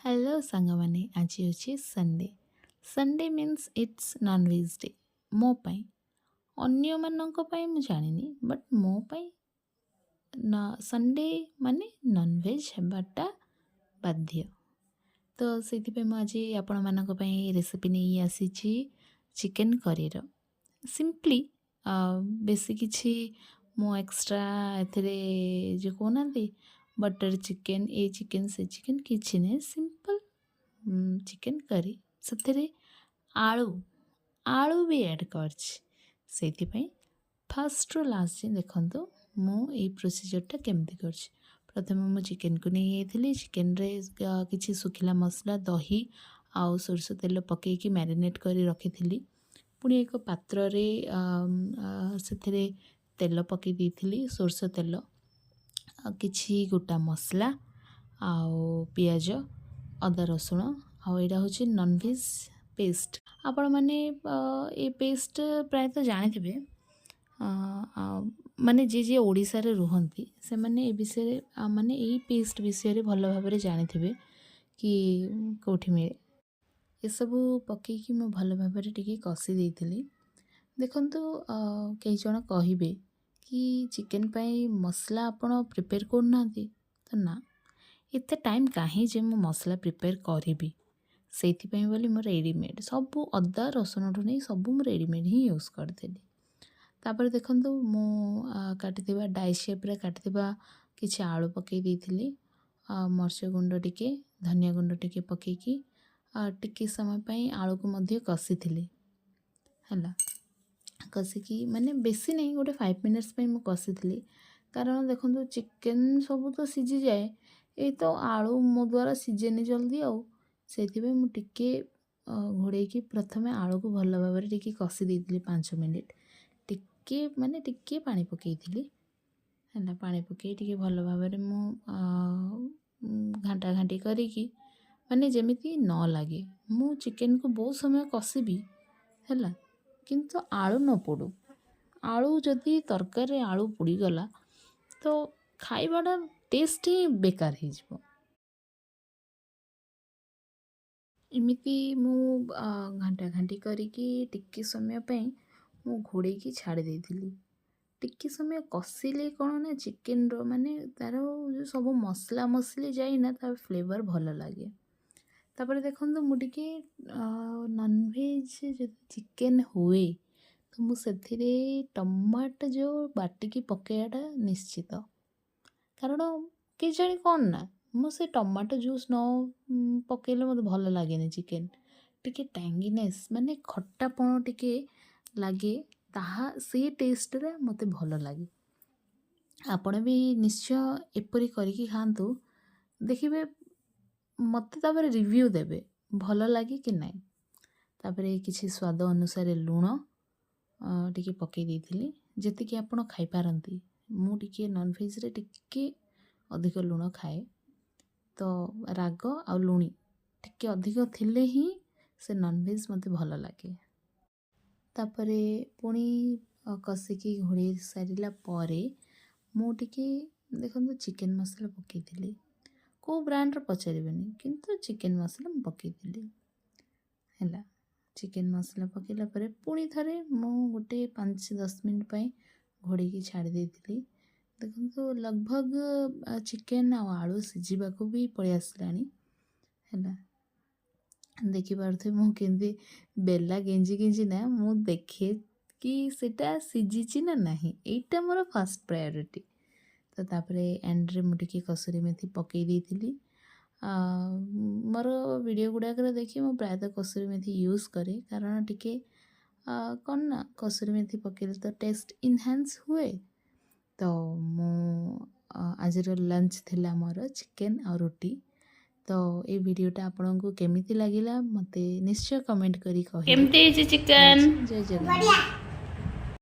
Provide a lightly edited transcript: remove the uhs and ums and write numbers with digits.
Hello सांगमाने आज होची Sunday. Sunday means it's non veg day मो पाई। अन्य मानक पाई मु जानिनी बट मो पाई ना संडे माने नॉनवेज हेबाटा बाध्य। तो से आज आपण मानक पाई रेसिपी नहीं आसी चिकेन करीर सिंपली बेसी किछि मो एक्स्ट्रा एथरे जो कहना बटर चिकेन ए चिकेन से चिकेन किछि ने सिंपल चिकेन करी से आलू आलू भी ऐड कर फास्ट रू लास्ट जाए देखो मु प्रोसीजरटा केमती कर प्रथम मु चिकेन को नहीं जाइए चिकेन रे किछि सुखिला मसला दही आउ सोरष तेल पकईकी मैरिनेट कर रखी पुणी एक पात्र से तेल पकई देइथिली सोरष तेल किछि गोटा मसला आउ पियाज अदा रसुण आउ एटा होछि नॉनवेज पेस्ट आपण माने ए पेस्ट प्रायतः जानिथिबे माने जे ओडिसा रे रुहंती से माने ए विषय माने ए पेस्ट विषय भल भाबरे जानिथिबे कि कोठी मिले ये सब पकईकी मैं भल भाबरे टिके कसी देइथिली देखंतु कई जण कहिबे कि चिकेन पाई मसला आपण प्रिपेयर करना तो ना एते टाइम कहीं जे मु मसला प्रिपेयर करी से बोली मोर रेडीमेड सब अदा रसुण ठू नहीं सब मु रेडीमेड ही यूज करदेली तापर देखो मु काटी डाई शेप्रे काटी किसी आलू पकई देइथिली मर्च गुंड टिके धनिया गुंड टिके पकईकी टिके समय पाई आलू को मध्य कसी थी है कसिकी माने बेसी नहीं गोटे 5 मिनट्स पे मुझे कसी थी कारण देखो चिकेन सब तो सीझी जाए ये तो आलू मो द्वारा सीझेनी जल्दी आउ से मुझे घोड़े प्रथम आलू को भल भाव टिके कसी देती 5 मिनिट टिके माने टिके पानी पकई है पानी पकई टिके भल भाव घाटा घाटी करी माने जेमिति न लगे मु चिकेन को बहुत समय कसिबी है किंतु आलू न पोड़ू आलू जदि तरकारी आलू पोड़ीगला तो खाइबाटा टेस्ट ही बेकार हो इमिति मु घंटा घंटी करिकी टिक्की समय पई मु घोड़े की छाड़ी देइथिली टिक्की समय कसिले कौन ना चिकेन रो माने तार जो सब मसला मसली जाए ना तार फ्लेवर भल लगे तापर देखो मुझे नॉनवेज जो चिकेन हुए तो मुझे टमाटो जो बाटिकी पकईटा निश्चित कारण कि जानी कौन ना मुझे टमाटो जूस न पकईले मत भल लगे चिकेन टिके टैंगीनेस माने खट्टापण टिके लगे ताहा से टेस्ट रे मते भल लगे आपण भी निश्चय एपरी करिकी खातु देखिए मत तापर रिव्यू देबे भल लगे कि नहीं तापर किसी स्वाद अनुसार लुण टिके पकई देइथिली जेतिकी आपण खाई पारंती मु टिके नॉनवेज रे टिके अधिक लुण खाए तो राग आ लुणी टिके अधिक थिले ही से नॉनवेज मते भल लगे तापरे पुणी कसिकी घोड़े सारिला परे मु टिके देखो चिकेन मसला पकई को ब्रांड पचारेनि किंतु चिकेन मसला पकईली है चिकेन मसला पकईला परे पुणी थरे मु गोटे 5-10 मिनट पाई घोड़े की छाड़ी देइथिली देखो लगभग चिकेन आ आलू सीझा को भी पलि आसलानी है देखिपे मु केंदी बेला गेंजी गेंजी ना मु देखे कि सेटा सीझी ना नहीं एटा मोर फर्स्ट प्रायोरिटी तो तापरे एंड रे मुझे कसुरी मेथी पकई देइथिली मोर वीडियो गुड़ाक देखी मु प्रायतः कसुरी मेथी यूज करे कारण टिके कौन ना कसुरी मेथी पकईले तो टेस्ट इनहांस हुए तो मु आज लंच थिला मोर चिकेन और रोटी तो ये वीडियोटा आपन को केमिति लागिला मते निश्चय कमेंट करी कहि केमिति चिकेन जय जगन्नाथ।